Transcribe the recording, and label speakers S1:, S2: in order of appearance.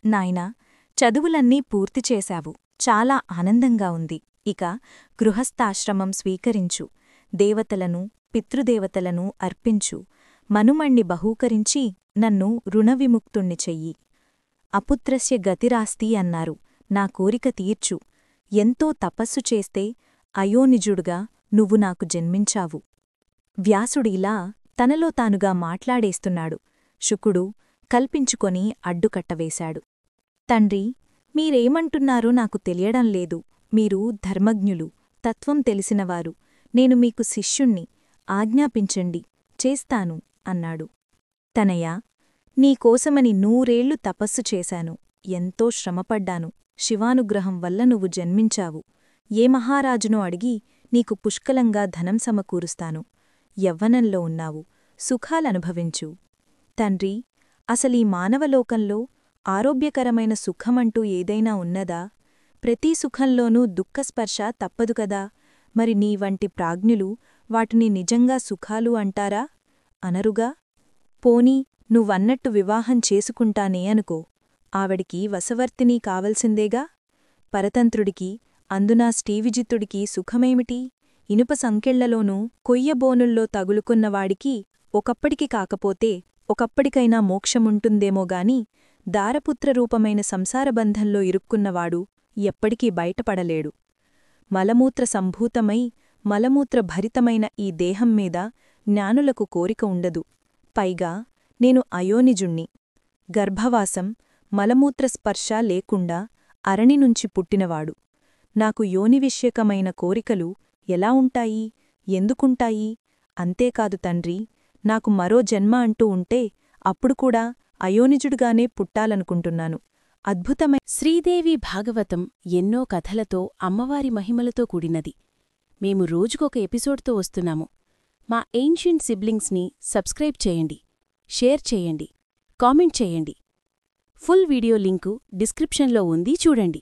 S1: నాయనా, చదువులన్నీ పూర్తి చేశావు. చాలా ఆనందంగా ఉంది. ఇక గృహస్థాశ్రమం స్వీకరించు. దేవతలను, పితృదేవతలను అర్పించు. మనుమణ్ణి బహూకరించి నన్ను రుణవిముక్తుణ్ణి చెయ్యి. అపుత్రస్య గతిరాస్తి అన్నారు. నా కోరిక తీర్చు. ఎంతో తపస్సు చేస్తే అయోనిజుడుగా నువ్వు నాకు జన్మించావు. వ్యాసుడిలా తనలో తానుగా మాట్లాడేస్తున్నాడు. శుకుడు కల్పించుకొని అడ్డుకట్టవేశాడు. తండ్రి, మీరేమంటున్నారో నాకు తెలియడంలేదు. మీరు ధర్మజ్ఞులు, తత్వం తెలిసినవారు. నేను మీకు శిష్యుణ్ణి. ఆజ్ఞాపించండి, చేస్తాను అన్నాడు. తనయా, నీకోసమని 100 ఏళ్లు తపస్సు చేశాను. ఎంతో శ్రమపడ్డాను. శివానుగ్రహం వల్ల నువ్వు జన్మించావు. ఏ మహారాజునో అడిగి నీకు పుష్కలంగా ధనం సమకూరుస్తాను. యవ్వనంలో ఉన్నావు, సుఖాలనుభవించు. తండ్రి, అసలీ మానవలోకంలో ఆరోగ్యకరమైన సుఖమంటూ ఏదైనా ఉన్నదా? ప్రతి సుఖంలోనూ దుఃఖస్పర్శ తప్పదుకదా? మరి నీవంటి ప్రాజ్ఞులు వాటిని నిజంగా సుఖాలు అంటారా? అనరుగా? పోనీ నువ్వన్నట్టు వివాహం చేసుకుంటానే అనుకో. ఆవిడికి వశవర్తిని కావలసిందేగా? పరతంత్రుడికి, అందునా శ్రీవిజిత్తుడికి సుఖమేమిటి? ఇనుప సంకెళ్లలోనూ కొయ్యబోనుల్లో తగులుకున్నవాడికి ఒకప్పటికి కాకపోతే ఒకప్పటికైనా మోక్షముంటుందేమోగాని దారపుత్రరూపమైన సంసారబంధంలో ఇరుక్కున్నవాడు ఎప్పటికీ బయటపడలేడు. మలమూత్ర సంభూతమై మలమూత్రభరితమైన ఈ దేహంమీద జ్ఞానులకు కోరిక ఉండదు. పైగా నేను అయోనిజుణ్ణి. గర్భవాసం, మలమూత్రస్పర్శ లేకుండా అరణినుంచి పుట్టినవాడు. నాకు యోనివిష్యకమైన కోరికలు ఎలా ఉంటాయి? ఎందుకుంటాయి? అంతేకాదు తండ్రి, నాకు మరో జన్మ అంటూ ఉంటే అప్పుడు కూడా అయోనిజుడుగానే పుట్టాలనుకుంటున్నాను. అద్భుతమైన
S2: శ్రీదేవి భాగవతం ఎన్నో కథలతో, అమ్మవారి మహిమలతో కూడినది. మేము రోజుకొక ఎపిసోడ్తో వస్తున్నాము. మా ఏన్షియంట్ సిబ్లింగ్స్ని సబ్స్క్రైబ్ చేయండి, షేర్ చేయండి, కామెంట్ చేయండి. ఫుల్ వీడియో లింకు డిస్క్రిప్షన్లో ఉంది, చూడండి.